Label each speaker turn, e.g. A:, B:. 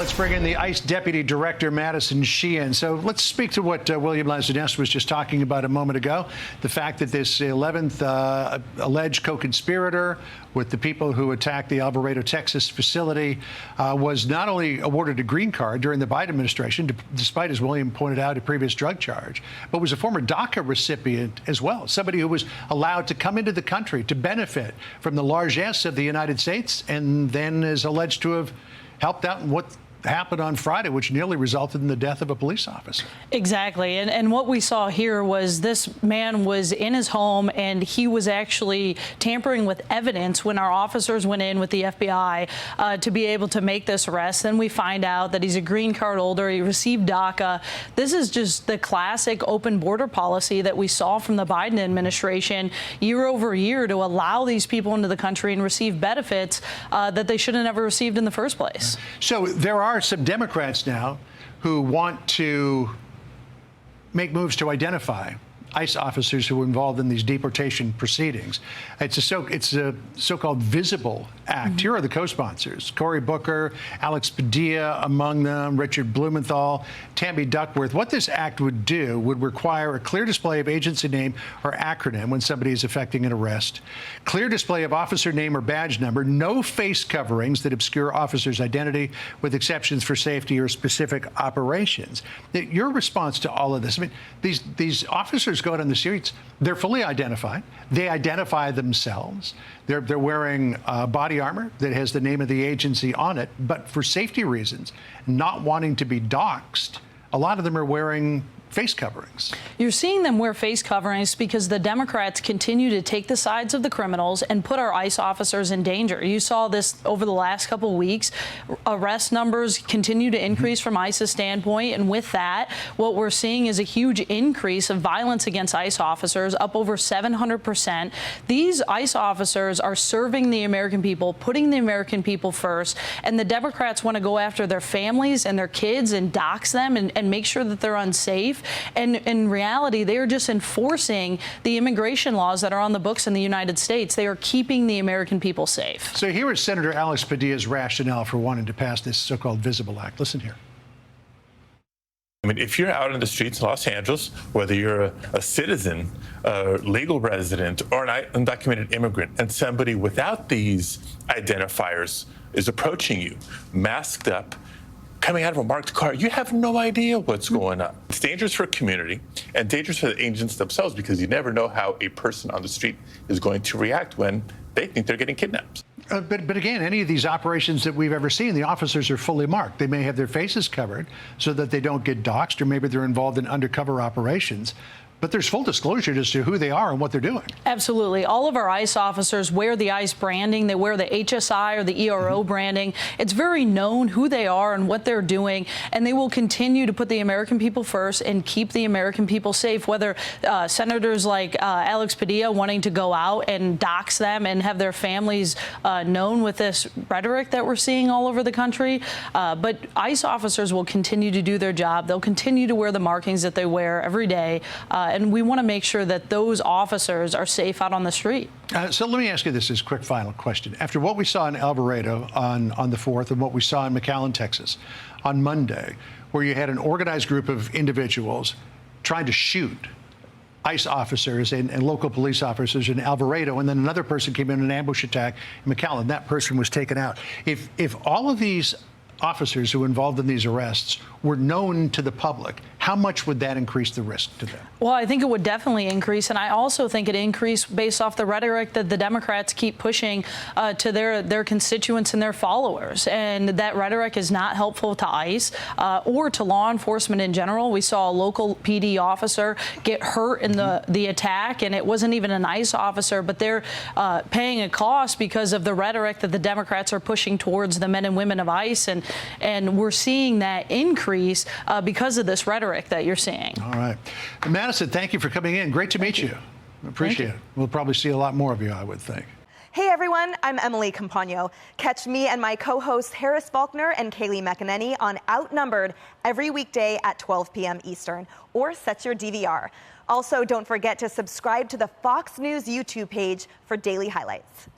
A: Let's bring in the ICE Deputy Director Madison Sheahan. So let's speak to what William Lazanes was just talking about a moment ago. The fact that this 11th alleged co-conspirator with the people who attacked the Alvarado, Texas facility was not only awarded a green card during the Biden administration, despite, as William pointed out, a previous drug charge, but was a former DACA recipient as well, somebody who was allowed to come into the country to benefit from the largesse of the United States, and then is alleged to have helped out in what happened on Friday, which nearly resulted in the death of a police officer. Exactly.
B: And what we saw here was this man was in his home and he was actually tampering with evidence when our officers went in with the FBI to be able to make this arrest. Then we find out that he's a green card holder. He received DACA. This is just the classic open border policy that we saw from the Biden administration year over year to allow these people into the country and receive benefits that they should have never received in the first place.
A: So there are some Democrats now who want to make moves to identify ICE officers who were involved in these deportation proceedings. It's a so-called visible act. Here are the co-sponsors: Cory Booker, Alex Padilla among them, Richard Blumenthal, Tammy Duckworth. What this act would do would require a clear display of agency name or acronym when somebody is effecting an arrest, clear display of officer name or badge number, no face coverings that obscure officer's identity, with exceptions for safety or specific operations. Your response to all of this? I mean, these officers go out on the streets, they're fully identified. They identify themselves. They're wearing body armor that has the name of the agency on it, but for safety reasons, not wanting to be doxxed, a lot of them are wearing face coverings.
B: You're seeing them wear face coverings because the Democrats continue to take the sides of the criminals and put our ICE officers in danger. You saw this over the last couple of weeks. Arrest numbers continue to increase from ICE's standpoint, and with that, what we're seeing is a huge increase of violence against ICE officers, up over 700%. These ICE officers are serving the American people, putting the American people first, and the Democrats want to go after their families and their kids and dox them and make sure that they're unsafe. And in reality, they are just enforcing the immigration laws that are on the books in the United States. They are keeping the American people safe.
A: So here is Senator Alex Padilla's rationale for wanting to pass this so-called Visible Act. Listen here.
C: I mean, if you're out in the streets in Los Angeles, whether you're a citizen, a legal resident, or an undocumented immigrant, and somebody without these identifiers is approaching you, masked up, coming out of a marked car, you have no idea what's going on. It's dangerous for a community and dangerous for the agents themselves, because you never know how a person on the street is going to react when they think they're getting kidnapped.
A: But again, any of these operations that we've ever seen, the officers are fully marked. They may have their faces covered so that they don't get doxxed, or maybe they're involved in undercover operations. But there's full disclosure as to who they are and what they're doing.
B: Absolutely. All of our ICE officers wear the ICE branding. They wear the HSI or the ERO branding. It's very known who they are and what they're doing, and they will continue to put the American people first and keep the American people safe, whether senators like Alex Padilla wanting to go out and dox them and have their families known with this rhetoric that we're seeing all over the country. But ICE officers will continue to do their job. They'll continue to wear the markings that they wear every day. And we want to make sure that those officers are safe out on the street.
A: So let me ask you this quick final question. After what we saw in Alvarado on the 4th and what we saw in McAllen, Texas on Monday, where you had an organized group of individuals trying to shoot ICE officers and local police officers in Alvarado, and then another person came in an ambush attack in McAllen, that person was taken out. If all of these officers who were involved in these arrests were known to the public, how much would that increase the risk to them?
B: Well, I think it would definitely increase, and I also think it increased based off the rhetoric that the Democrats keep pushing to their constituents and their followers. And that rhetoric is not helpful to ICE or to law enforcement in general. We saw a local PD officer get hurt in the attack, and it wasn't even an ICE officer, but they're paying a cost because of the rhetoric that the Democrats are pushing towards the men and women of ICE, and we're seeing that increase because of this rhetoric that you're seeing.
A: All right. Madison, thank you for coming in. Great to meet you. Appreciate it. We'll probably see a lot more of you, I would think.
D: Hey everyone, I'm Emily Campagno. Catch me and my co-hosts Harris Faulkner and Kaylee McEnany on Outnumbered every weekday at 12 p.m. Eastern, or set your DVR. Also, don't forget to subscribe to the Fox News YouTube page for daily highlights.